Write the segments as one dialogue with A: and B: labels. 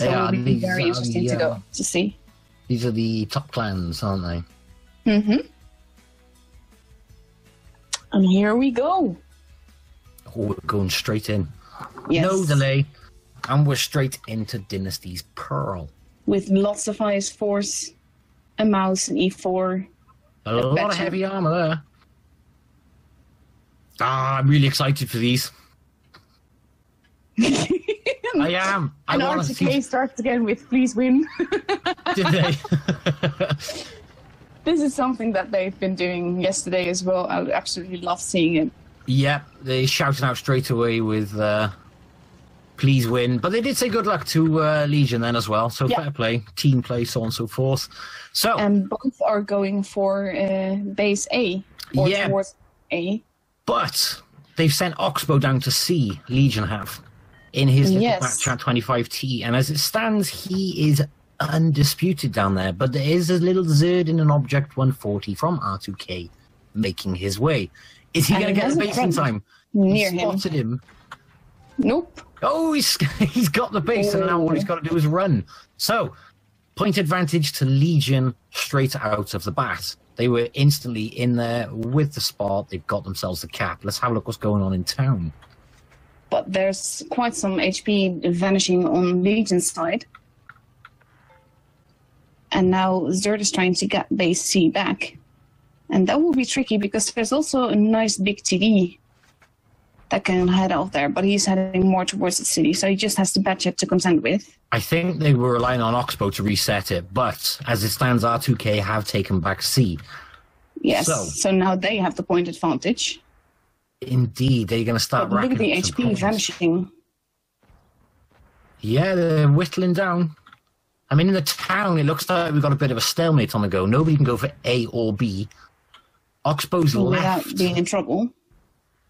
A: So it will be very interesting to see.
B: These are the top clans, aren't they?
A: Mm-hmm. And here we go.
B: Oh, we're going straight in.
A: Yes.
B: No delay. And we're straight into Dynasty's Pearl.
A: With lots of Ice Force, a mouse, and E4.
B: A lot of heavy armor there. I'm really excited for these. I am.
A: And R2K starts again with please win.
B: Did they?
A: This is something that they've been doing yesterday as well. I absolutely love seeing it.
B: Yep, they shouted out straight away with please win. But they did say good luck to Legion then as well. So fair play, team play, so on and so forth. So,
A: and both are going for base A or towards A.
B: But they've sent Oxbow down to C, Legion have, in his little match at 25T. And as it stands, he is undisputed down there. But there is a little Zerd in an Object 140 from R2K making his way. Is he going to get the base in time?
A: Near
B: him. Spotted him.
A: Nope.
B: Oh, he's got the base, and now all he's got to do is run. So, point advantage to Legion straight out of the bat. They were instantly in there with the spot. They've got themselves the cap. Let's have a look what's going on in town.
A: But there's quite some HP vanishing on Legion's side. And now Zerd is trying to get base C back. And that will be tricky because there's also a nice big TD that can head out there, but he's heading more towards the city, so he just has the Batchet to contend with.
B: I think they were relying on Oxbow to reset it, but as it stands, R2K have taken back C.
A: Yes, so now they have the point advantage.
B: Indeed, they're going to start racking
A: look at the HP vanishing.
B: Yeah, they're whittling down. I mean, in the town, it looks like we've got a bit of a stalemate on the go. Nobody can go for A or B. Oxbow's left.
A: Without being in trouble.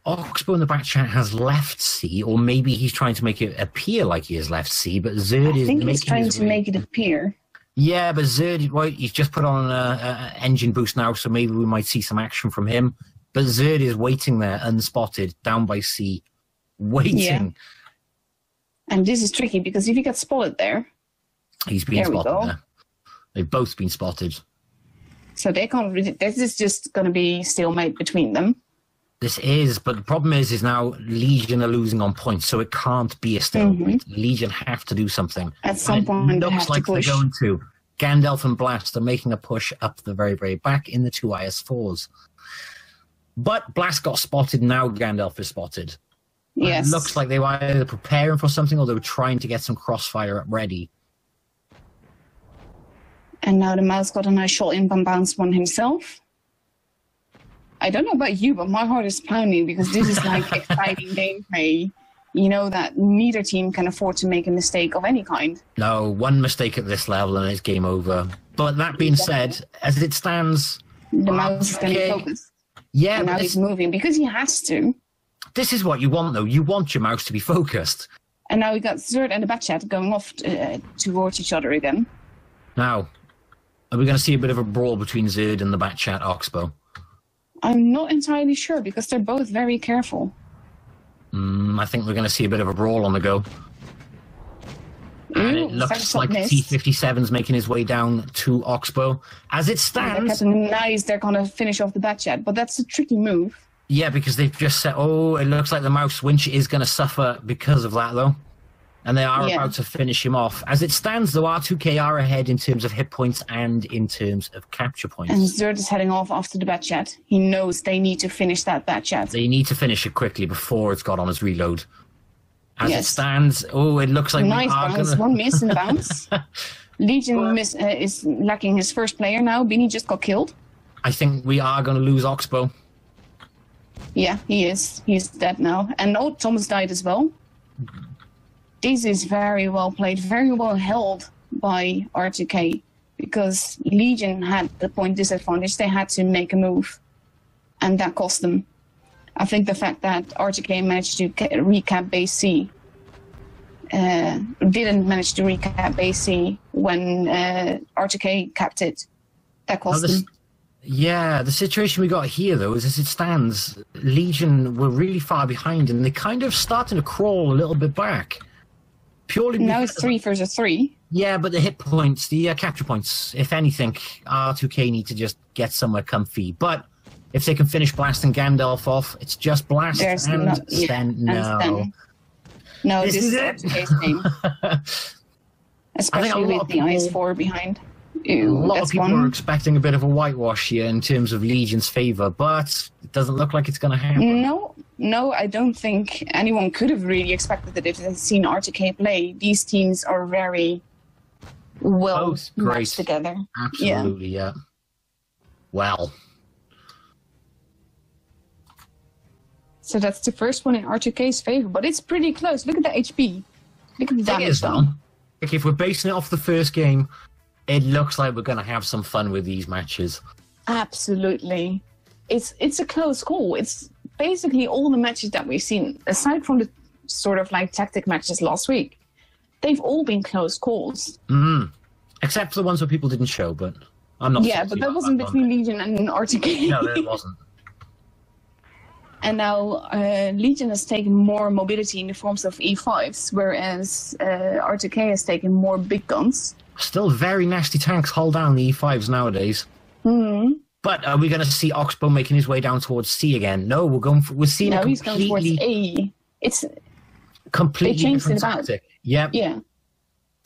B: Oxbow in the back chat has left C, or maybe he's trying to make it appear like he has left C, but Zerd is
A: making he's trying to make it appear.
B: Yeah, but Zerd, well, he's just put on an engine boost now, so maybe we might see some action from him. But Zerd is waiting there, unspotted, down by C, waiting. Yeah.
A: And this is tricky, because if he gets spotted there...
B: He's been spotted there. They've both been spotted.
A: So they can't really... This is just going to be stalemate between them.
B: This is, but the problem is now Legion are losing on points, so it can't be a stalemate. Legion have to do something.
A: At some point,
B: it looks like they're going to. Gandalf and Blast are making a push up the very, very back in the two IS4s. But Blast got spotted, now Gandalf is spotted.
A: Yes.
B: It looks like they were either preparing for something or they were trying to get some crossfire up ready.
A: And now the mouse got a nice shot in bounce one himself. I don't know about you, but my heart is pounding because this is like exciting gameplay. You know that neither team can afford to make a mistake of any kind.
B: No, one mistake at this level and it's game over. But that being said, as it stands...
A: The mouse is going to focus.
B: Yeah,
A: and now he's moving because he has to.
B: This is what you want, though. You want your mouse to be focused.
A: And now we got Zerd and the Batchat going off towards each other again.
B: Now, are we going to see a bit of a brawl between Zerd and the Batchat Oxbow?
A: I'm not entirely sure because they're both very careful.
B: I think we're going to see a bit of a brawl on the go. And it looks like T-57's making his way down to Oxbow. As it stands...
A: Nice, they're going to finish off the Batchat, but that's a tricky move.
B: Yeah, because they've just said, oh, it looks like the mouse winch is going to suffer because of that, though. And they are about to finish him off. As it stands, though, R2K are ahead in terms of hit points and in terms of capture points.
A: And Zerd is heading off after the Batchat. He knows they need to finish that Batchat.
B: They need to finish it quickly before it's got on its reload. As it stands, oh, it looks like
A: nice we are bounce. One miss in the bounce. Legion is lacking his first player now. Beanie just got killed.
B: I think we are going to lose Oxbow.
A: Yeah, he is. He's dead now. And old Thomas died as well. This is very well played, very well held by R2K because Legion had the point disadvantage. They had to make a move, and that cost them. I think the fact that R2K managed to recap base C, didn't manage to recap base C when R2K capped it, that cost them.
B: Yeah, the situation we got here, though, is as it stands, Legion were really far behind, and they're kind of starting to crawl a little bit back. Purely
A: now it's 3 versus 3.
B: Yeah, but the hit points, the capture points, if anything, R2K need to just get somewhere comfy. But if they can finish blasting Gandalf off, it's just blast and Sten.
A: No, this is R2K's game. Especially with the IS-4 behind. Ew,
B: a lot of people are expecting a bit of a whitewash here in terms of Legion's favour, but it doesn't look like it's going to happen.
A: No, I don't think anyone could have really expected that if they'd seen R2K play. These teams are very well matched together.
B: Absolutely, yeah. Well.
A: So that's the first one in R2K's favour, but it's pretty close. Look at the HP. Look at the damage done.
B: Like if we're basing it off the first game, it looks like we're going to have some fun with these matches.
A: Absolutely. It's a close call. It's basically all the matches that we've seen, aside from the sort of like tactic matches last week, they've all been close calls.
B: Except for the ones where people didn't show, but I'm not...
A: Yeah, but that wasn't between Legion and R2K.
B: No, it wasn't.
A: And now Legion has taken more mobility in the forms of E5s, whereas R2K has taken more big guns.
B: Still very nasty tanks hold down the E5s nowadays. But are we going to see Oxbow making his way down towards C again? No, we're seeing a
A: he's going towards A. It's
B: completely different tactic. Yep.
A: Yeah.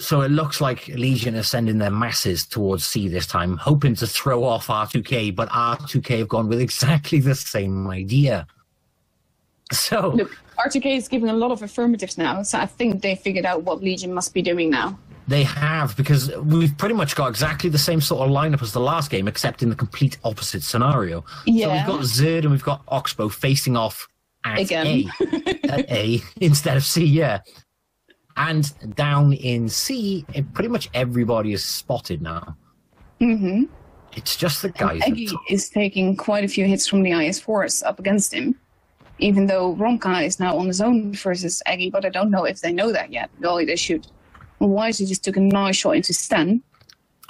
B: So it looks like Legion are sending their masses towards C this time, hoping to throw off R2K, but R2K have gone with exactly the same idea. So
A: look, R2K is giving a lot of affirmatives now, so I think they figured out what Legion must be doing now.
B: They have, because we've pretty much got exactly the same sort of lineup as the last game, except in the complete opposite scenario.
A: Yeah.
B: So we've got Zerd and we've got Oxbow facing off at A. At A instead of C, yeah. And down in C, pretty much everybody is spotted now. It's just the guys.
A: Eggy is taking quite a few hits from the IS-4s up against him, even though Romka is now on his own versus Eggy, but I don't know if they know that yet. Well, they should. Otherwise, he just took a nice shot into Sten.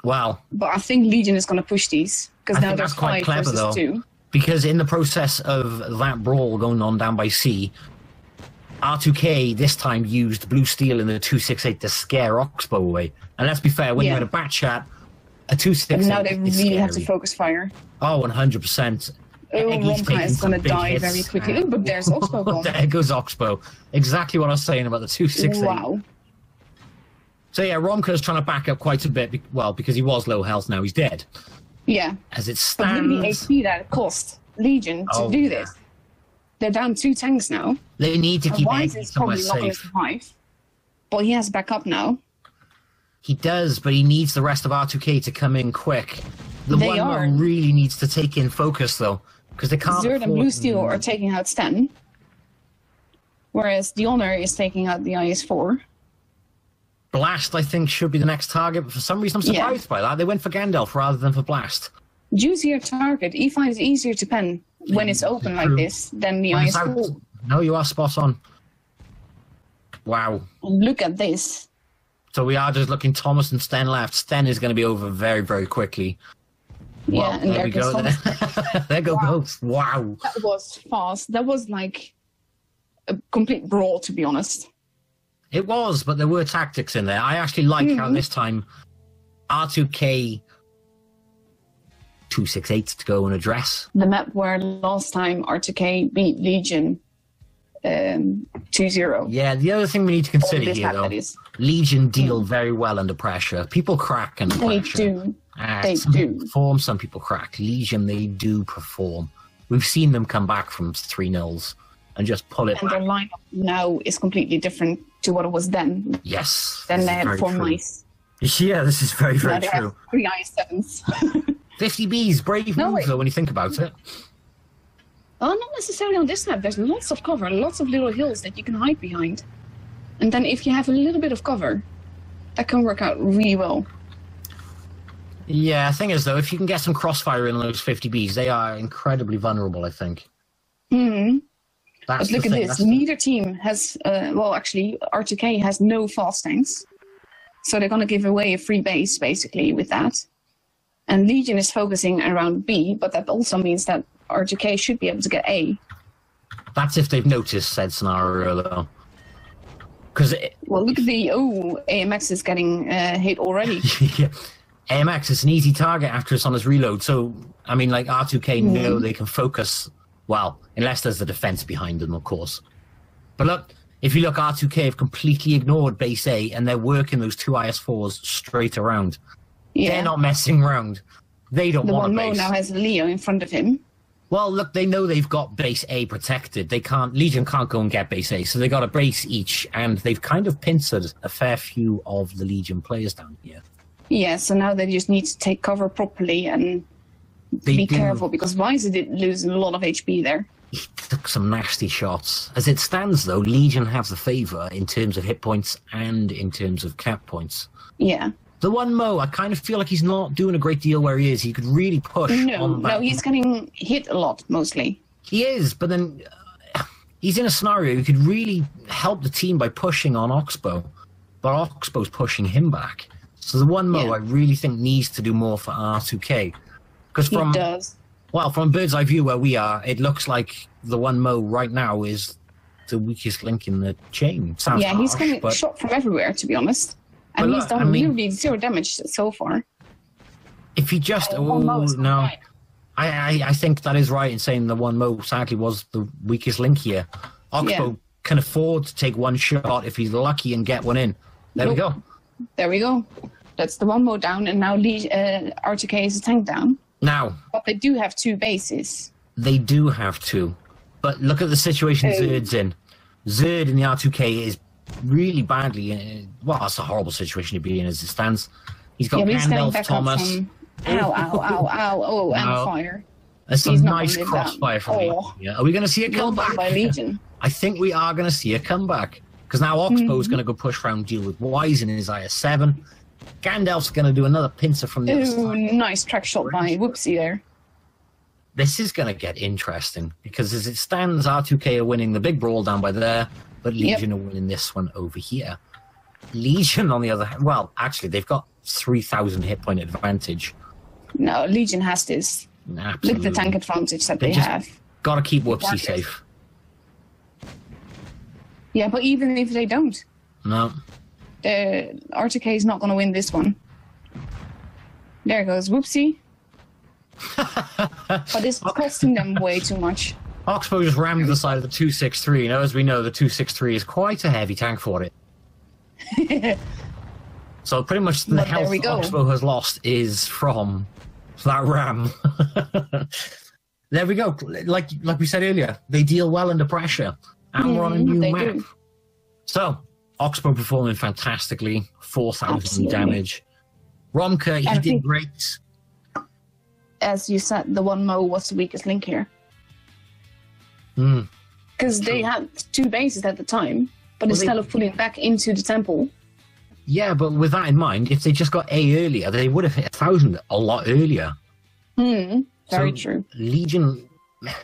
B: Wow.
A: But I think Legion is going to push these, because now there's 5 versus 2.
B: Because in the process of that brawl going on down by C, R2K this time used Blue Steel in the 268 to scare Oxbow away. And let's be fair, when you're in a bat chat, a 268
A: but now they really
B: scary.
A: have to focus fire.
B: Oh, 100%.
A: Romka is going to die very quickly. But there's Oxbow gone.
B: There goes Oxbow. Exactly what I was saying about the 268.
A: Wow.
B: So yeah, Romka's trying to back up quite a bit, because he was low health, now he's dead.
A: Yeah.
B: As it stands...
A: But look at the HP that it cost Legion to do this. They're down 2 tanks now.
B: They need to keep Eggy somewhere
A: safe. Probably not going to survive. But he has backup now.
B: He does, but he needs the rest of R2K to come in quick. The one really needs to take in focus, though, because they can't...
A: Zerd and Blue Steel are taking out Sten, whereas the Honor is taking out the IS-4.
B: Blast, I think, should be the next target, but for some reason I'm surprised by that. They went for Gandalf rather than for Blast.
C: Juicier target. E5 is easier to pen when it's open like this than the IS-4.
B: No, you are spot on. Wow.
A: Look at this.
B: So we are just looking Thomas and Sten left. Sten is going to be over very, very quickly.
A: Yeah,
B: well,
A: and there we go.
B: There go both. Wow.
A: That was fast. That was like a complete brawl, to be honest.
B: It was, but there were tactics in there. I actually like how this time R2K 268 to go and address.
A: The map where last time R2K beat Legion 2-0.
B: Yeah, the other thing we need to consider here, though, Legion deal very well under pressure. People crack under pressure.
A: They do.
B: Perform, some people crack. Legion, they do perform. We've seen them come back from 3-0s and just pull it
A: and
B: back.
A: Their lineup now is completely different to what it was then.
B: Yes.
A: Then they had 4 mice.
B: Yeah, this is very, very true.
A: 3 IS-7s.
B: 50Bs, brave move, though, when you think about it.
A: Oh, not necessarily on this map. There's lots of cover, lots of little hills that you can hide behind. And then if you have a little bit of cover, that can work out really well.
B: Yeah, the thing is, though, if you can get some crossfire in those 50Bs, they are incredibly vulnerable, I think.
A: But look at this. Neither team has... well, actually, R2K has no fast tanks. So they're going to give away a free base, basically, with that. And Legion is focusing around B, but that also means that R2K should be able to get A.
B: That's if they've noticed said scenario, though.
A: Well, look at the... Oh, AMX is getting hit already.
B: Yeah. AMX is an easy target after it's on his reload. So, I mean, like, R2K know they can focus... Well, unless there's the defense behind them, of course. But look, if you look, R2K have completely ignored base A, and they're working those two IS-4s straight around. Yeah. They're not messing around. They don't want a base.
A: The 1 Mo now has Leo in front of him.
B: Well, look, they know they've got base A protected. Legion can't go and get base A, so they got a base each, and they've kind of pincered a fair few of the Legion players down here.
A: Yeah, so now they just need to take cover properly and be careful, because Weiser did lose a lot of HP there.
B: He took some nasty shots. As it stands, though, Legion have the favour in terms of hit points and in terms of cap points.
A: Yeah.
B: The 1 Mo, I kind of feel like he's not doing a great deal where he is. He could really push on that.
A: No, he's getting hit a lot, mostly.
B: He is, but then he's in a scenario he could really help the team by pushing on Oxbow. But Oxbow's pushing him back. So the 1 Mo, I really think, needs to do more for R2K. Because
A: he does.
B: Well, from a bird's eye view where we are, it looks like the 1 Mo right now is the weakest link in the chain. Sounds harsh,
A: he's getting shot from everywhere, to be honest. And he's done really 0 damage so far.
B: If he just... no. I think that is right in saying the 1 Mo sadly was the weakest link here. Oxbow can afford to take one shot if he's lucky and get one in. There we go.
A: There we go. That's the 1 Mo down, and now R2K is a tank down.
B: Now...
A: But they do have 2 bases.
B: They do have 2. But look at the situation Zerd's in. Zerd in the R2K is really badly... well, that's a horrible situation to be in as it stands. He's got Gandalf, Thomas...
A: Ow, and fire.
B: That's a nice crossfire from Legion. Yeah. Are we going to see a comeback?
A: By Legion.
B: I think we are going to see a comeback. Because now Oxbow's going to go push round, deal with Wise in his IS-7. Gandalf's going to do another pincer from the other side.
A: Nice track shot by Whoopsie there.
B: This is going to get interesting. Because as it stands, R2K are winning the big brawl down by there. But Legion are winning this one over here. Legion, on the other hand... Well, actually, they've got 3,000 hit point advantage.
A: No, Legion has this.
B: Absolutely.
A: Look at the tank advantage that they have.
B: Got to keep Whoopsie safe.
A: Yeah, but even if they don't...
B: No.
A: R2K is not going to win this one. There goes Whoopsie. But it's costing them way too much.
B: Oxbow just rammed the side of the 263. Now, as we know, the 263 is quite a heavy tank for it. So pretty much the health Oxbow has lost is from that ram. There we go. Like we said earlier, they deal well under pressure. And we're on a new map. Do. So, Oxbow performing fantastically. 4,000 damage. Romka, he did great.
A: As you said, the 1 Mo was the weakest link here. Because they had 2 bases at the time, but instead of pulling back into the temple...
B: Yeah, but with that in mind, if they just got A earlier, they would have hit 1,000 a lot earlier.
A: Very true.
B: Legion,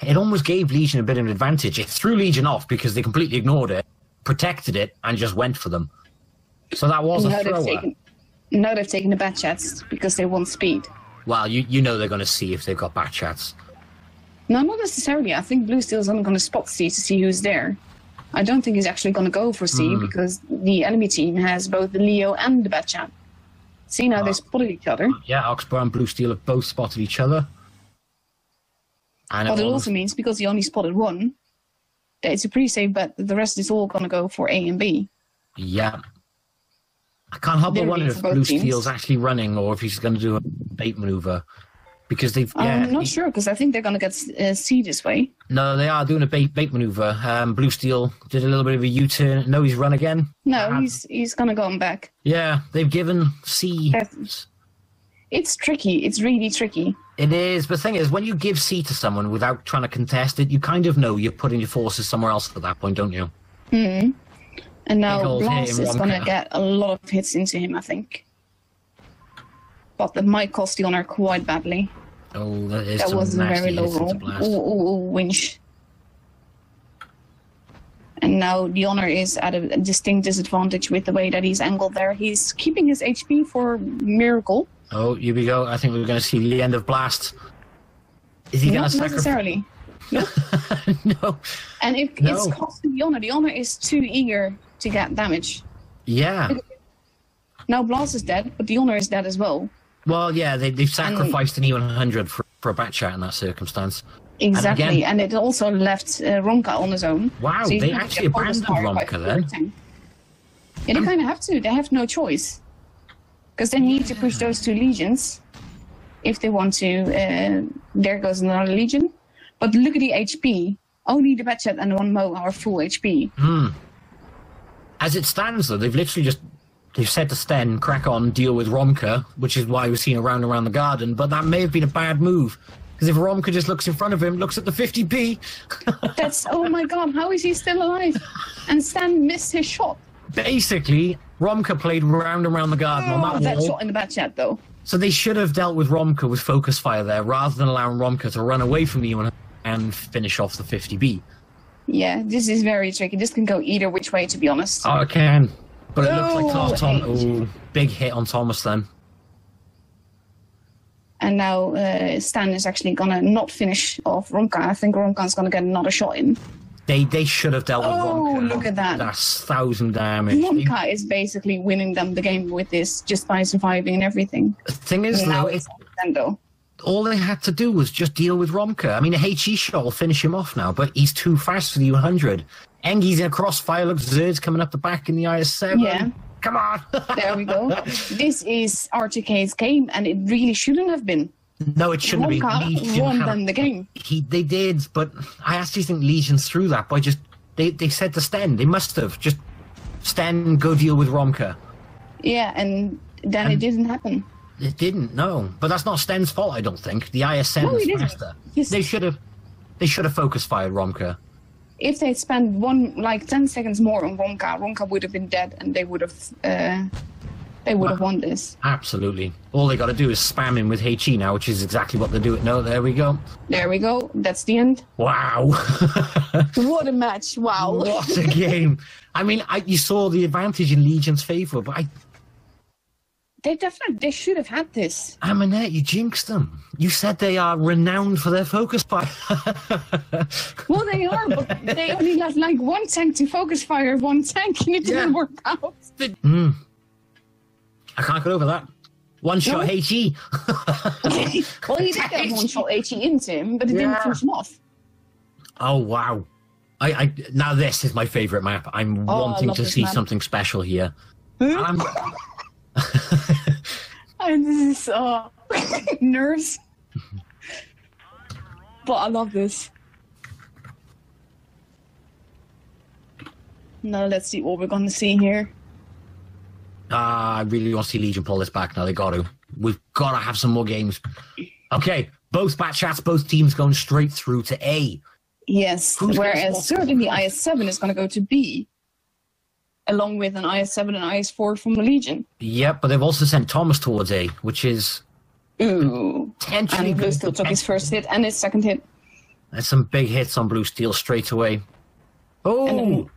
B: it almost gave Legion a bit of an advantage. It threw Legion off because they completely ignored it, protected it, and just went for them. So that was a thrower.
A: Now they've taken the bat chats because they want speed.
B: Well, you know they're going to see if they've got bat chats.
A: No, not necessarily. I think Blue Steel's only going to spot C to see who's there. I don't think he's actually going to go for C because the enemy team has both the Leo and the bat chat. See, now they spotted each other.
B: Yeah, Oxbow and Blue Steel have both spotted each other. And
A: but it also means because he only spotted one, that it's a pretty safe bet that the rest is all going to go for A and B.
B: Yeah. I can't help but wonder if Blue Steel's actually running or if he's going to do a bait maneuver. Because they've...
A: I'm not sure, because I think they're going to get C this way.
B: No, they are doing a bait maneuver. Blue Steel did a little bit of a U-turn. No, he's run again.
A: No, he's going to go back.
B: Yeah, they've given C...
A: It's tricky. It's really tricky.
B: It is. But the thing is, when you give C to someone without trying to contest it, you kind of know you're putting your forces somewhere else at that point, don't you?
A: And now Blast is going to get a lot of hits into him, I think. But that might cost the Honor quite badly.
B: Oh, that
A: was a very low roll. Winch. And now the Honor is at a distinct disadvantage with the way that he's angled there. He's keeping his HP for Miracle.
B: Oh, here we go. I think we're going to see the end of Blast. Is he going to sacrifice?
A: Not necessarily. Nope.
B: No.
A: And it's costing the Honor. The Honor is too eager to get damage.
B: Yeah.
A: Now Blast is dead, but the Honor is dead as well.
B: Well, yeah, they've sacrificed an E100 for a bat chat in that circumstance.
A: Exactly, and it also left Ronka on his own.
B: Wow,
A: so
B: they actually abandoned Ronka then?
A: Yeah, they kind of have to. They have no choice. Because they need to push those 2 legions if they want to. There goes another legion. But look at the HP. Only the Batchat and 1 Mo are full HP.
B: As it stands, though, they've literally they've said to Sten, crack on, deal with Romka, which is why we're seeing around the garden. But that may have been a bad move. Because if Romka just looks in front of him, looks at the 50p...
A: That's, oh my god, how is he still alive? And Stan missed his shot.
B: Basically, Romka played round and round the garden on that wall.
A: Shot in the Batchat, though.
B: So they should have dealt with Romka with focus fire there, rather than allowing Romka to run away from the E100 and finish off the 50B.
A: Yeah, this is very tricky. This can go either which way, to be honest.
B: Oh, it can. But it looks like Tom... big hit on Thomas then.
A: And now Stan is actually going to not finish off Ronka. I think Ronka's going to get another shot in.
B: They should have dealt with Ronka.
A: Oh, look at that.
B: That's 1,000 damage.
A: Ronka is basically winning them the game with this, just by surviving and everything.
B: The thing is, though, all they had to do was just deal with Ronka. I mean, a HE shot will finish him off now, but he's too fast for the U100. Engi's in a crossfire. Look, Zerd's coming up the back in the IS-7.
A: Yeah.
B: Come on.
A: There we go. This is R2K's game, and it really shouldn't have been.
B: No, it shouldn't have been.
A: Legion won them the game.
B: They did, but I actually think Legion's through that by just... They said to Sten, they must have. Just, Sten, go deal with Ronka.
A: Yeah, and then it didn't happen.
B: It didn't, no. But that's not Sten's fault, I don't think. The IS-7 is faster.
A: Yes.
B: They should have focus fired Ronka.
A: If they'd spent 10 seconds more on Ronka would have been dead, and they would have won this.
B: Absolutely. All they got to do is spam him with HE now, which is exactly what they're doing. No, there we go.
A: There we go. That's the end.
B: Wow.
A: What a match. Wow.
B: What a game. I mean, you saw the advantage in Legion's favour, but
A: They should have had this.
B: Amanette, you jinxed them. You said they are renowned for their focus fire.
A: Well, they are, but they only had like 1 tank to focus fire 1 tank, and it didn't work out.
B: I can't get over that. One shot HE.
A: Well, he did get 1 shot HE into him, but it didn't finish him off.
B: Oh, wow. Now this is my favourite map. I'm wanting to see something special here. And
A: this is nerves. But I love this. Now let's see what we're going to see here.
B: I really want to see Legion pull this back now. They got to. We've got to have some more games. Okay, both Batchats, both teams going straight through to A.
A: Yes, whereas certainly IS-7 is going to go to B, along with an IS-7 and IS-4 from the Legion.
B: Yep, but they've also sent Thomas towards A, which is...
A: Ooh.
B: Potentially...
A: And Blue Steel took his first hit and his second hit.
B: There's some big hits on Blue Steel straight away. Oh!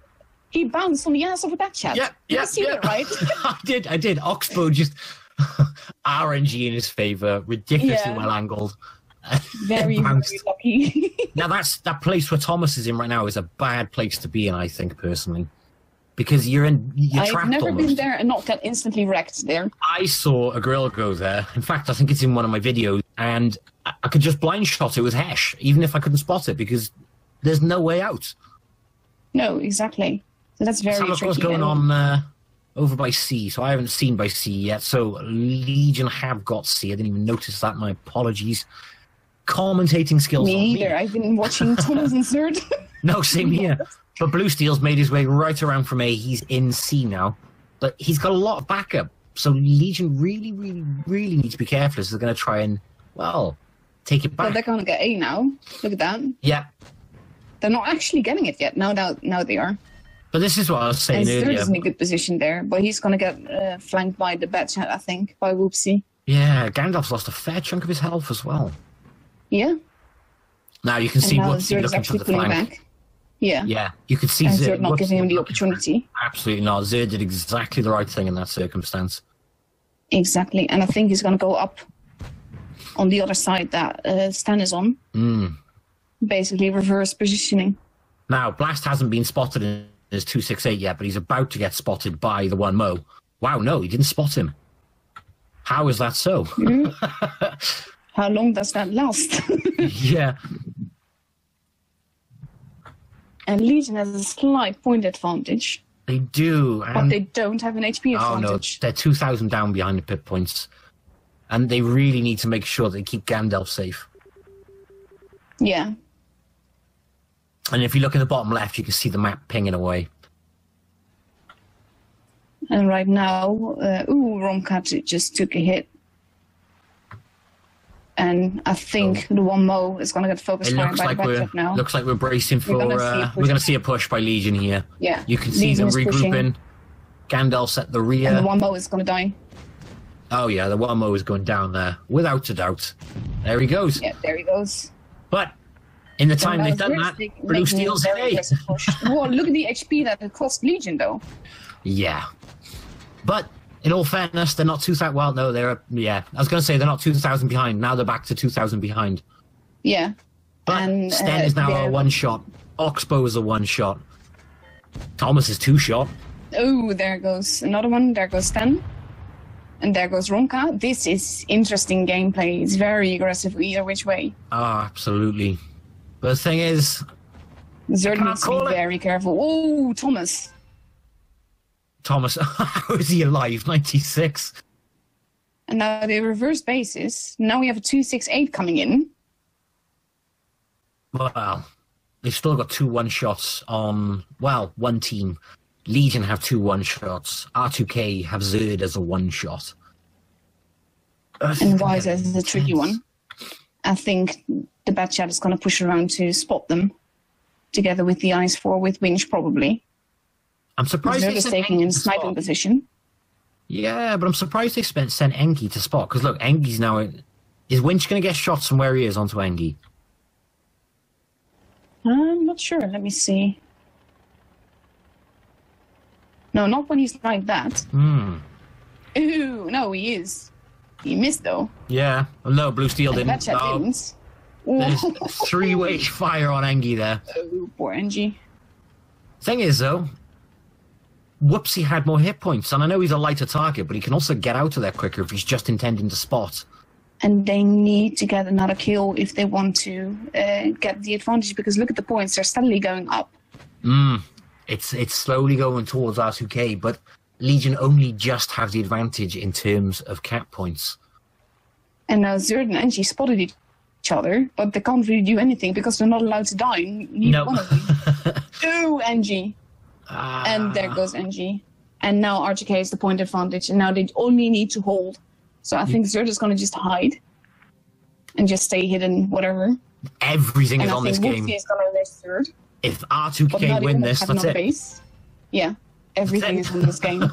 A: He bounced on the ass of a Batchat.
B: Yeah.
A: You see that, right?
B: I did. Oxbow just... RNG in his favour, ridiculously well angled.
A: Very, very lucky.
B: Now that place where Thomas is in right now is a bad place to be in, I think, personally. Because you're trapped.
A: I've never been there and not got instantly wrecked there.
B: I saw a girl go there. In fact, I think it's in one of my videos, and I could just blind shot it with Hesh, even if I couldn't spot it, because there's no way out.
A: No, exactly. So that's very tricky.
B: What's going on over by C? So I haven't seen by C yet. So Legion have got C. I didn't even notice that. My apologies. Commentating skills.
A: Me either. I've been watching Thomas and Zerd.
B: No, same here. But Blue Steel's made his way right around from A. He's in C now. But he's got a lot of backup. So Legion really, really, really need to be careful as they're going to try and, take it back.
A: But they're going to get A now. Look at that.
B: Yeah.
A: They're not actually getting it yet. Now they are.
B: But this is what I was saying earlier.
A: Zerd is in a good position there. But he's going to get flanked by the Batchat, I think, by Whoopsie.
B: Yeah, Gandalf's lost a fair chunk of his health as well.
A: Yeah.
B: Now you can see Whoopsie looking for the flank.
A: Back. Yeah.
B: Yeah, you could see
A: Zerd not giving him the opportunity.
B: Absolutely not. Zerd did exactly the right thing in that circumstance.
A: Exactly, and I think he's going to go up on the other side that Stan is on. Basically reverse positioning.
B: Now, Blast hasn't been spotted in is 268 yet, but he's about to get spotted by the one Mo. Wow, no, he didn't spot him. How is that so?
A: How long does that last?
B: Yeah.
A: And Legion has a slight point advantage.
B: They do.
A: But they don't have an HP
B: Oh
A: advantage.
B: no, they're 2,000 down behind the pit points. And they really need to make sure they keep Gandalf safe.
A: Yeah.
B: And if you look at the bottom left, you can see the map pinging away.
A: And right now, Romcat just took a hit. And I think the one Mo is going to get focused fire by the back now.
B: Looks like we're bracing for... We're going to see a push by Legion here.
A: Yeah.
B: You can see them regrouping. Gandalf's at the rear.
A: And the one Mo is going to die.
B: Oh yeah, the one Mo is going down there. Without a doubt. There he goes.
A: Yeah, there he goes.
B: But in the time they've done that, Blue Steel's A.
A: Whoa, look at the HP that it cost Legion, though.
B: Yeah. But in all fairness, they're not 2,000. Well, no, they're. Yeah, I was going to say they're not 2,000 behind. Now they're back to 2,000 behind.
A: Yeah.
B: But Sten is now a one shot. Oxbow is a one shot. Thomas is two shot.
A: Oh, there goes another one. There goes Sten. And there goes Ronka. This is interesting gameplay. It's very aggressive either which way.
B: Oh, absolutely. But the thing is...
A: Zerd needs to be very careful. Oh, Thomas.
B: Thomas, how is he alive? 96.
A: And now the reverse bases. Now we have a 268 coming in.
B: Well, they've still got 2 one-shots on... Well, one team. Legion have 2 one-shots. R2K have Zerd as a one-shot.
A: And Wise is a tricky one. I think the bad chat is going to push around to spot them. Together with the Ice 4 with Winch, probably.
B: I'm surprised
A: Zerd is taking in sniping position.
B: Yeah, but I'm surprised they sent Enki to spot. Because look, Enki's now... Is Winch going to get shots from where he is onto Enki?
A: I'm not sure. Let me see. No, not when he's like that. Ooh, no, he is. He missed, though.
B: Yeah. Well, no, Blue Steel didn't.
A: Didn't.
B: There's 3-way fire on Engi there.
A: Oh, poor Engi.
B: Thing is, though, Whoopsie had more hit points. And I know he's a lighter target, but he can also get out of there quicker if he's just intending to spot.
A: And they need to get another kill if they want to get the advantage. Because look at the points. They're steadily going up.
B: It's slowly going towards R2K, but Legion only just have the advantage in terms of cap points.
A: And now Zerd and Engi spotted each other, but they can't really do anything because they're not allowed to die. Neither one of them. Ooh, Engi. And there goes Engi. And now R2K is the point advantage, and now they only need to hold. So I think Zerd is going to just hide and just stay hidden, whatever.
B: Everything is on this game.
A: Is going to miss Zerd.
B: If R2K win this, that's it.
A: Base. Yeah, everything is in this game.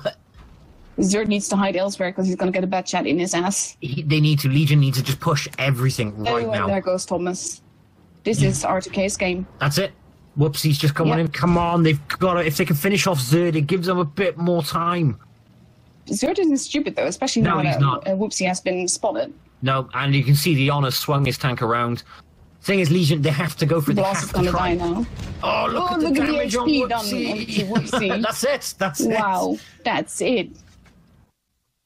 A: Zerd needs to hide elsewhere because he's going to get a bad chat in his ass.
B: Legion needs to just push everything right now.
A: And there goes Thomas. This is R2K's game.
B: That's it. Whoopsie's just coming in. Come on, they've got to, if they can finish off Zerd, it gives them a bit more time.
A: Zerd isn't stupid though, especially now that Whoopsie has been spotted.
B: No, and you can see the Honor swung his tank around. Thing is, Legion, they have to go for the
A: Blast is going to die now.
B: Oh, look at the damage on
A: HP done on Whoopsie.
B: That's it. That's it.
A: Wow, that's it.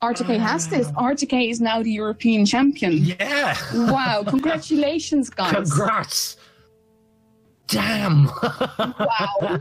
A: R2K has this. R2K is now the European champion.
B: Yeah.
A: Wow, congratulations, guys.
B: Congrats. Damn.
A: Wow.